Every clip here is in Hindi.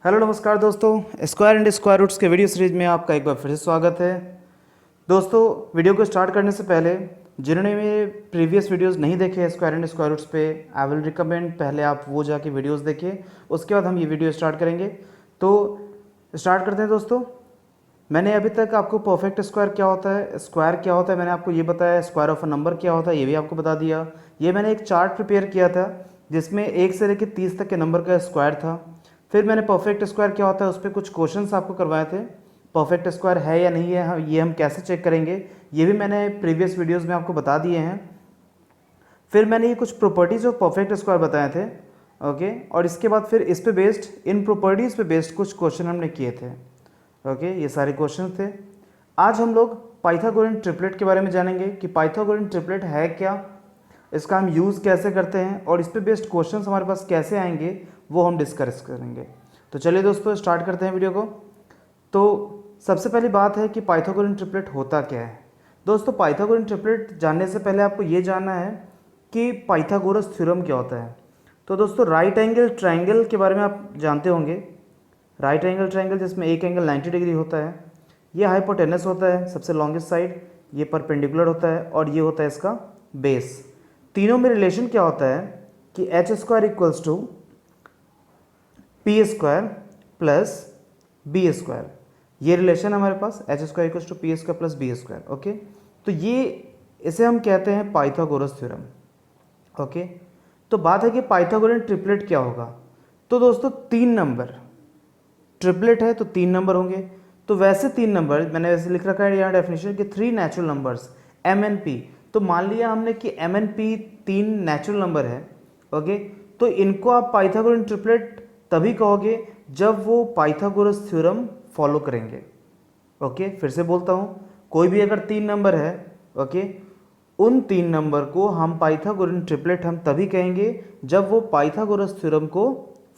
हेलो नमस्कार दोस्तों, स्क्वायर एंड स्क्वायर रूट्स के वीडियो सीरीज में आपका एक बार फिर से स्वागत है। दोस्तों, वीडियो को स्टार्ट करने से पहले जिन्होंने मेरे प्रीवियस वीडियोस नहीं देखे हैं स्क्वायर एंड स्क्वायर रूट्स पे, आई विल रिकमेंड पहले आप वो जाके वीडियोस देखिए, उसके बाद हम ये वीडियो स्टार्ट करेंगे। तो स्टार्ट करते हैं दोस्तों। मैंने अभी तक आपको परफेक्ट स्क्वायर क्या होता है, स्क्वायर क्या होता है, मैंने आपको ये बताया। स्क्वायर ऑफ अ नंबर क्या होता है ये भी आपको बता दिया। ये मैंने एक चार्ट प्रिपेयर किया था जिसमें 1 से लेकर 30 तक के नंबर का स्क्वायर था। फिर मैंने परफेक्ट स्क्वायर क्या होता है उस पर कुछ क्वेश्चंस आपको करवाए थे। परफेक्ट स्क्वायर है या नहीं है ये हम कैसे चेक करेंगे ये भी मैंने प्रीवियस वीडियोस में आपको बता दिए हैं। फिर मैंने ये कुछ प्रॉपर्टीज़ ऑफ परफेक्ट स्क्वायर बताए थे, ओके। और इसके बाद फिर इस पे बेस्ड, इन प्रॉपर्टीज़ पे बेस्ड कुछ क्वेश्चन हमने किए थे, ओके। ये सारे क्वेश्चन थे। आज हम लोग पाइथागोरन ट्रिपलेट के बारे में जानेंगे कि पाइथागोरन ट्रिपलेट है क्या, इसका हम यूज़ कैसे करते हैं और इस पे बेस्ड क्वेश्चंस हमारे पास कैसे आएंगे वो हम डिस्कस करेंगे। तो चलिए दोस्तों स्टार्ट करते हैं वीडियो को। तो सबसे पहली बात है कि पाइथागोरन ट्रिपलेट होता क्या है। दोस्तों, पाइथागोरन ट्रिपलेट जानने से पहले आपको ये जानना है कि पाइथागोरस थ्योरम क्या होता है। तो दोस्तों, राइट एंगल ट्रायंगल के बारे में आप जानते होंगे। राइट एंगल ट्रायंगल जिसमें एक एंगल 90 डिग्री होता है, ये हाइपोटेनस होता है सबसे लॉन्गेस्ट साइड, ये परपेंडिकुलर होता है और ये होता है इसका बेस। तीनों में रिलेशन क्या होता है कि H square equals to P square plus B square. ये रिलेशन हमारे पास H square equals to P square plus B square, okay. तो ये इसे हम कहते हैं पाइथागोरस थ्योरम, ओके। तो बात है कि पाइथागोरन ट्रिपलेट क्या होगा। तो दोस्तों, 3 नंबर ट्रिपलेट है तो 3 नंबर होंगे। तो वैसे 3 नंबर मैंने वैसे लिख रखा है यहाँ डेफिनेशन कि 3 natural numbers M N P. तो मान लिया हमने कि M N P 3 natural number है, ओके। तो इनको आप पाइथागोरन ट्रिपलेट तभी कहोगे जब वो पाइथागोरस थ्योरम फॉलो करेंगे, ओके। फिर से बोलता हूँ, कोई भी अगर 3 नंबर है, ओके, उन 3 नंबर को हम पाइथागोरन ट्रिपलेट हम तभी कहेंगे जब वो पाइथागोरस थ्योरम को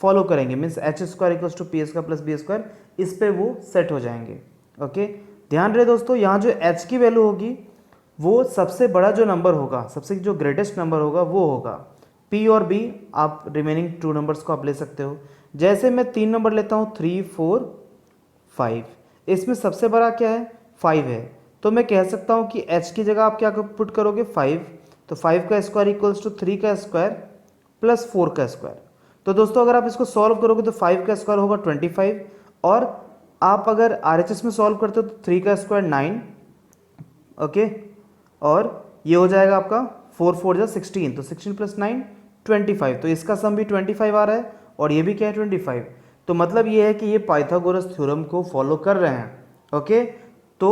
फॉलो करेंगे। Means H square equals to P square plus B square, इस पे वो सेट हो जाएंगे, ओके। ध्यान रहे दोस्तों, यहाँ जो एच की वैल्यू होगी वो सबसे बड़ा जो नंबर होगा, सबसे जो ग्रेटेस्ट नंबर होगा वो होगा। पी और बी आप रिमेनिंग 2 नंबर्स को आप ले सकते हो। जैसे मैं 3 नंबर लेता हूँ 3, 4, 5, इसमें सबसे बड़ा क्या है 5 है। तो मैं कह सकता हूँ कि h की जगह आप क्या पुट करोगे 5। तो 5 का स्क्वायर इक्वल्स टू 3 का स्क्वायर प्लस 4 का स्क्वायर। तो दोस्तों, अगर आप इसको सॉल्व करोगे तो 5 का स्क्वायर होगा 25, और आप अगर RHS में सॉल्व करते हो तो 3 का स्क्वायर 9, ओके। और ये हो जाएगा आपका 4 4 जा 16, तो 16 प्लस 9 25। तो इसका सम भी 25 आ रहा है और ये भी क्या है 25। तो मतलब ये है कि ये पाइथागोरस थ्योरम को फॉलो कर रहे हैं, ओके। तो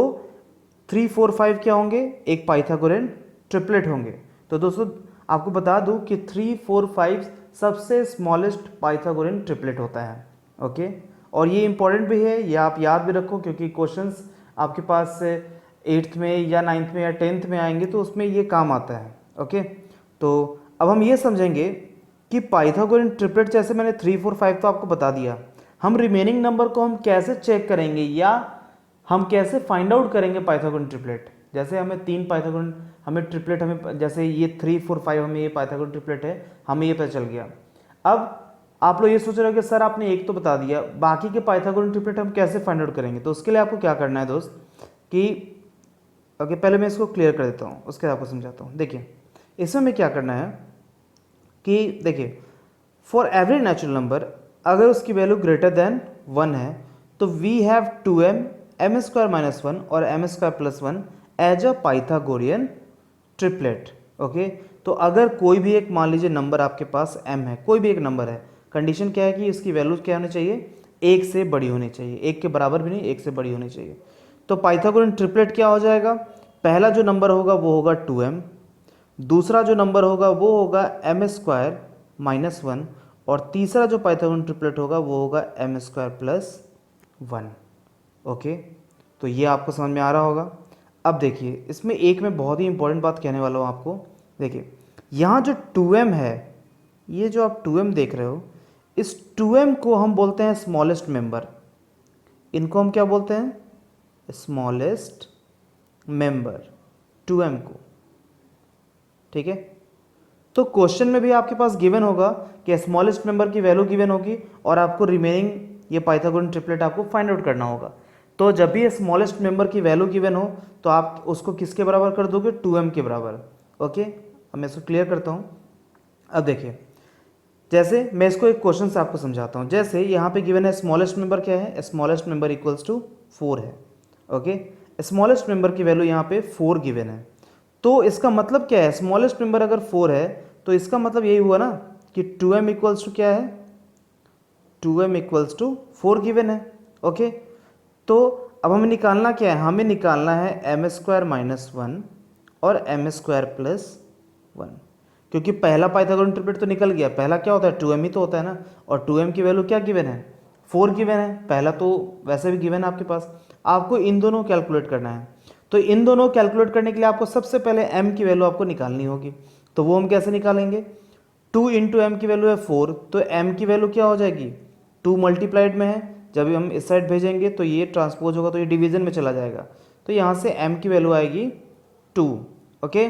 3, 4, 5 क्या होंगे, एक पाइथागोरन ट्रिपलेट होंगे। तो दोस्तों, आपको बता दूं कि 3, 4, 5 सबसे स्मॉलेस्ट पाइथागोरन ट्रिपलेट होता है, ओके। और ये इंपॉर्टेंट भी है, ये आप याद भी रखो क्योंकि क्वेश्चंस आपके पास 8th में या 9th में या 10th में आएंगे तो उसमें ये काम आता है, ओके। तो अब हम ये समझेंगे कि पाइथागोरन ट्रिपलेट, जैसे मैंने 3, 4, 5 तो आपको बता दिया, हम रिमेनिंग नंबर को हम कैसे चेक करेंगे या हम कैसे फाइंड आउट करेंगे पाइथागोरन ट्रिपलेट। जैसे हमें 3 पाइथागोरन हमें ट्रिपलेट हमें जैसे ये 3, 4, 5 हमें ये पाइथागोरन ट्रिपलेट है, हमें ये पता चल गया। अब आप लोग ये सोच रहे हो कि सर आपने एक तो बता दिया, बाकी के पाइथागोरन ट्रिपलेट हम कैसे फाइंड आउट करेंगे। तो उसके लिए आपको क्या करना है दोस्त कि ओके, पहले मैं इसको क्लियर कर देता हूँ उसके बाद आपको समझाता हूँ। देखिए, इसमें हमें क्या करना है कि देखिए, फॉर एवरी नेचुरल नंबर अगर उसकी वैल्यू ग्रेटर देन 1 है तो we have 2m m square minus 1 और m square plus 1 as a Pythagorean triplet, okay. तो अगर कोई भी एक, मान लीजिए नंबर आपके पास m है, कोई भी एक नंबर है, कंडीशन क्या है कि इसकी वैल्यू क्या होनी चाहिए, 1 से बड़ी होनी चाहिए, 1 के बराबर भी नहीं, 1 से बड़ी होनी चाहिए। तो पाइथागोरन ट्रिपलेट क्या हो जाएगा, पहला जो नंबर होगा वो होगा 2m, दूसरा जो नंबर होगा वो होगा m स्क्वायर माइनस 1, और तीसरा जो पाइथागोरन ट्रिपलेट होगा वो होगा m स्क्वायर प्लस 1, ओके। तो ये आपको समझ में आ रहा होगा। अब देखिए, इसमें एक मैं बहुत ही इंपॉर्टेंट बात कहने वाला हूँ आपको। देखिए, यहाँ जो 2m है, ये जो आप 2m देख रहे हो, इस 2m को हम बोलते हैं स्मॉलेस्ट मेंबर। इनको हम क्या बोलते हैं, स्मॉलेस्ट मेंबर 2m को, ठीक है। तो क्वेश्चन में भी आपके पास गिवन होगा कि स्मॉलेस्ट मेंबर की वैल्यू गिवन होगी और आपको रिमेनिंग ये पाइथागोरन ट्रिपलेट आपको फाइंड आउट करना होगा। तो जब भी स्मॉलेस्ट मेंबर की वैल्यू गिवन हो तो आप उसको किसके बराबर कर दोगे, 2m के बराबर। ओके, अब मैं इसको क्लियर करता हूँ। अब देखिए, जैसे मैं इसको एक क्वेश्चन से आपको समझाता हूँ। जैसे यहाँ पे गिवन है स्मॉलेस्ट मेंबर क्या है, स्मॉलेस्ट मेंबर इक्वल्स टू 4 है। ओके, स्मॉलेस्ट मेंबर की वैल्यू यहाँ पे 4 गिवन है। तो इसका मतलब क्या है, स्मॉलेस्ट मेंबर अगर 4 है तो इसका मतलब यही हुआ ना कि 2m इक्वल्स टू क्या है, 2m इक्वल्स टू 4 गिवन है। ओके, तो अब हमें निकालना क्या है, हमें निकालना है एम स्क्वायर माइनस 1 और एम स्क्वायर प्लस 1, क्योंकि पहला पाइथागोरन ट्रिपलेट तो निकल गया। पहला क्या होता है, 2m ही तो होता है ना, और 2m की वैल्यू क्या गिवन है, 4 गिवन है। पहला तो वैसे भी गिवन है आपके पास, आपको इन दोनों कैलकुलेट करना है। तो इन दोनों कैलकुलेट करने के लिए आपको सबसे पहले m की वैल्यू आपको निकालनी होगी। तो वो हम कैसे निकालेंगे, 2 इंटू एम की वैल्यू है 4, तो m की वैल्यू क्या हो जाएगी, 2 मल्टीप्लाइड में है, जब हम इस साइड भेजेंगे तो ये ट्रांसपोज होगा तो ये डिवीजन में चला जाएगा। तो यहाँ से m की वैल्यू आएगी 2। ओके,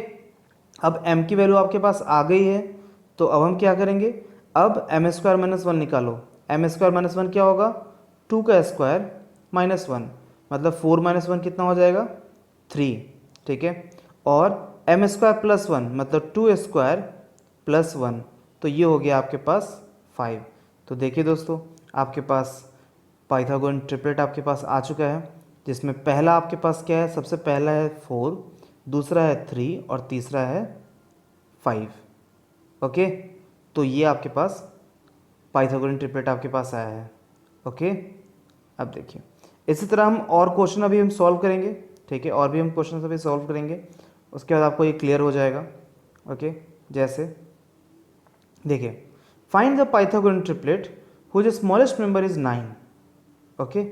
अब m की वैल्यू आपके पास आ गई है, तो अब हम क्या करेंगे, अब एम स्क्वायर माइनस 1 निकालो। एम स्क्वायर माइनस 1 क्या होगा, 2 का स्क्वायर माइनस 1, मतलब 4 माइनस 1 कितना हो जाएगा, 3। ठीक है, और एम स्क्वायर प्लस 1 मतलब 2 स्क्वायर प्लस 1, तो ये हो गया आपके पास 5। तो देखिए दोस्तों, आपके पास पाइथागोरन ट्रिपलेट आपके पास आ चुका है, जिसमें पहला आपके पास क्या है, सबसे पहला है 4, दूसरा है 3 और तीसरा है 5। ओके, तो ये आपके पास पाइथागोरन ट्रिपलेट आपके पास आया है। ओके, अब देखिए इसी तरह हम और क्वेश्चन अभी हम सॉल्व करेंगे। ठीक है, और भी हम क्वेश्चन अभी सॉल्व करेंगे, उसके बाद आपको ये क्लियर हो जाएगा। ओके, जैसे देखिए, find the Pythagorean triplet whose smallest member is 9। Okay,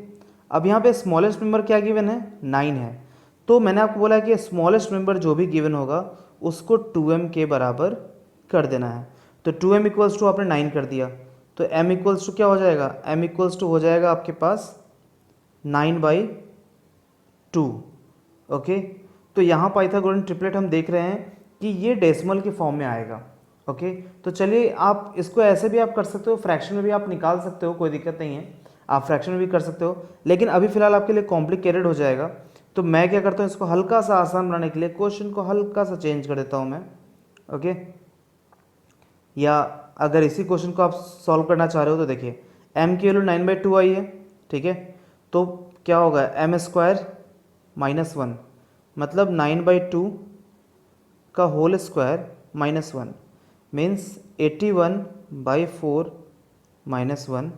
अब यहाँ पे स्मॉलेस्ट मेंबर क्या गिवन है, 9 है। तो मैंने आपको बोला है कि स्मॉलेस्ट मेंबर जो भी गिवन होगा उसको 2m के बराबर कर देना है। तो 2m इक्वल्स टू आपने 9 कर दिया, तो m इक्वल्स टू क्या हो जाएगा, m इक्वल्स टू हो जाएगा आपके पास 9/2। ओके, तो यहाँ पाइथागोरन ट्रिपलेट हम देख रहे हैं कि ये डेसिमल के फॉर्म में आएगा। ओके, तो चलिए आप इसको ऐसे भी आप कर सकते हो, फ्रैक्शन में भी आप निकाल सकते हो, कोई दिक्कत नहीं है, आप फ्रैक्शन में भी कर सकते हो, लेकिन अभी फिलहाल आपके लिए कॉम्प्लिकेटेड हो जाएगा। तो मैं क्या करता हूँ, इसको हल्का सा आसान बनाने के लिए क्वेश्चन को हल्का सा चेंज कर देता हूँ मैं। ओके, या अगर इसी क्वेश्चन को आप सॉल्व करना चाह रहे हो तो देखिए, m की वैल्यू 9/2 आई है। ठीक है, तो क्या होगा, एम स्क्वायर माइनस 1 मतलब 9/2 का whole square minus 1 means 81/4 minus 1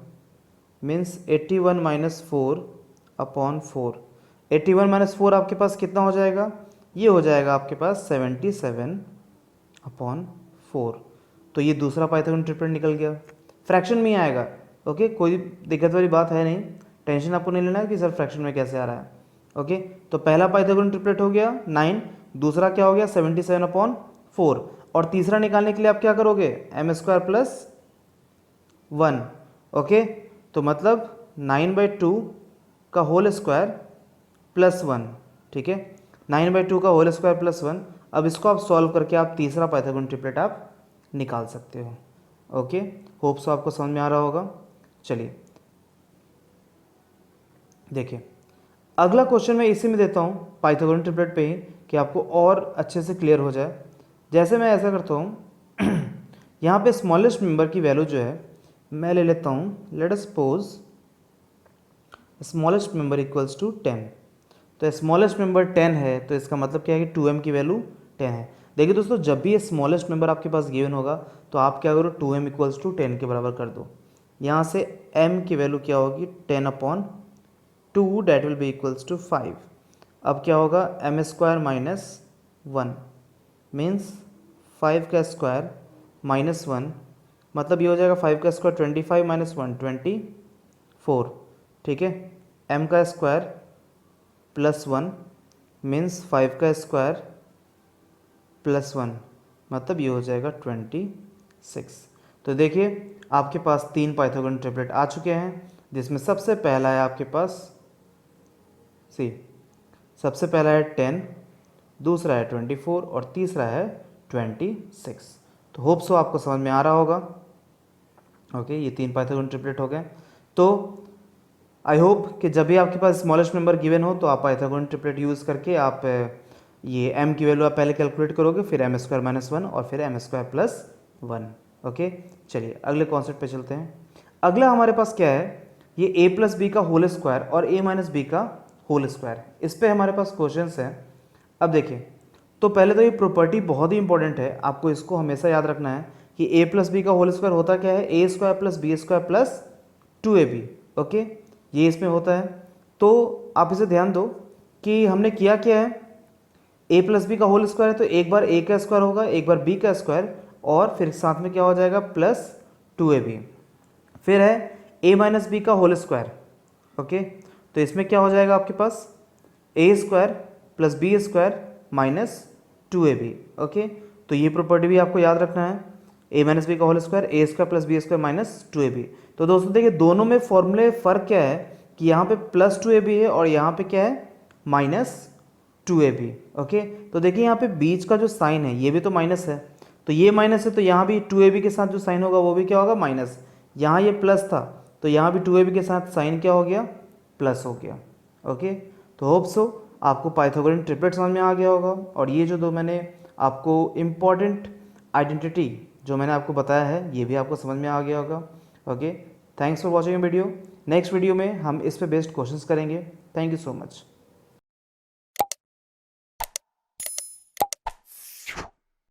means 81 minus 4 upon 4। 81 minus 4 आपके पास कितना हो जाएगा, ये हो जाएगा आपके पास 77/4। तो ये दूसरा पाइथागोरन ट्रिपलेट निकल गया, फ्रैक्शन में ही आएगा। ओके, कोई दिक्कत वाली बात है नहीं, टेंशन आपको नहीं लेना है कि सर फ्रैक्शन में कैसे आ रहा है। ओके, तो पहला पाइथागोरन ट्रिपलेट हो गया 9, दूसरा क्या हो गया 77/4, और तीसरा निकालने के लिए आप क्या करोगे, एम स्क्वायर प्लस 1। ओके, तो मतलब 9/2 का होल स्क्वायर प्लस 1। ठीक है, 9/2 का होल स्क्वायर प्लस 1। अब इसको आप सॉल्व करके आप तीसरा पाइथागोरन ट्रिपलेट आप निकाल सकते हो। ओके, होप सो आपको समझ में आ रहा होगा। चलिए देखिए, अगला क्वेश्चन मैं इसी में देता हूँ पाइथागोरन ट्रिपलेट पे ही, कि आपको और अच्छे से क्लियर हो जाए। जैसे मैं ऐसा करता हूँ यहाँ पे स्मॉलेस्ट मेंबर की वैल्यू जो है मैं ले लेता हूँ, let us suppose smallest member equals to 10। तो स्मॉलेस्ट मेंबर 10 है, तो इसका मतलब क्या है कि 2m की वैल्यू 10 है। देखिए दोस्तों, जब भी ये स्मॉलेस्ट मेंबर आपके पास गिवन होगा तो आप क्या करो, 2m इक्वल्स टू 10 के बराबर कर दो। यहाँ से m की वैल्यू क्या होगी, 10/2 that will be equals to 5। अब क्या होगा, एम स्क्वायर माइनस 1 मीन्स 5 का स्क्वायर माइनस 1, मतलब ये हो जाएगा 5 का स्क्वायर 25 माइनस 1 24। ठीक है, m का स्क्वायर प्लस 1 मीन्स 5 का स्क्वायर प्लस 1, मतलब ये हो जाएगा 26। तो देखिए आपके पास 3 पाइथागोरन ट्रिपलेट आ चुके हैं, जिसमें सबसे पहला है आपके पास सबसे पहला है 10, दूसरा है 24 और तीसरा है 26। तो होप सो आपको समझ में आ रहा होगा। ओके, ये 3 पाइथागोरन ट्रिपलेट हो गए। तो आई होप कि जब भी आपके पास स्मॉलेस्ट नंबर गिवन हो तो आप पाइथागोरन ट्रिपलेट यूज़ करके आप ये m की वैल्यू आप पहले कैलकुलेट करोगे, फिर m स्क्वायर माइनस 1 और फिर m स्क्वायर प्लस 1। ओके, चलिए अगले कॉन्सेप्ट पे चलते हैं। अगला हमारे पास क्या है, ये a प्लस बी का होल स्क्वायर और a माइनस बी का होल स्क्वायर। इस पे हमारे पास क्वेश्चंस हैं। अब देखिए, तो पहले तो ये प्रॉपर्टी बहुत ही इंपॉर्टेंट है, आपको इसको हमेशा याद रखना है कि a प्लस बी का होल स्क्वायर होता क्या है, a square plus B square plus 2ab। Okay, ये इसमें होता है। तो आप इसे ध्यान दो कि हमने किया क्या है, a प्लस बी का होल स्क्वायर है तो एक बार a का स्क्वायर होगा, एक बार b का स्क्वायर, और फिर साथ में क्या हो जाएगा प्लस 2ab। फिर है a माइनस बी का होल स्क्वायर। ओके, तो इसमें क्या हो जाएगा आपके पास a square plus B square minus 2ab। Okay, तो ये प्रॉपर्टी भी आपको याद रखना है, a माइनस बी का whole square a square plus B square minus 2ab। तो दोस्तों देखिए, दोनों में फॉर्मूले फ़र्क क्या है कि यहाँ पे प्लस 2ab है और यहाँ पे क्या है माइनस 2ab। ओके, तो देखिए यहाँ पे बीच का जो साइन है ये भी तो माइनस है, तो ये माइनस है तो यहाँ भी 2ab के साथ जो साइन होगा वो भी क्या होगा माइनस। यहाँ ये प्लस था तो यहाँ भी 2ab के साथ साइन क्या हो गया प्लस हो गया। ओके, तो होप सो आपको पाइथागोरन ट्रिपलेट समझ में आ गया होगा, और ये जो दो मैंने आपको इम्पॉर्टेंट आइडेंटिटी जो मैंने आपको बताया है ये भी आपको समझ में आ गया होगा। Okay, thanks for watching video. Next video में हम इस पे बेस्ड क्वेश्चंस करेंगे। Thank you so much.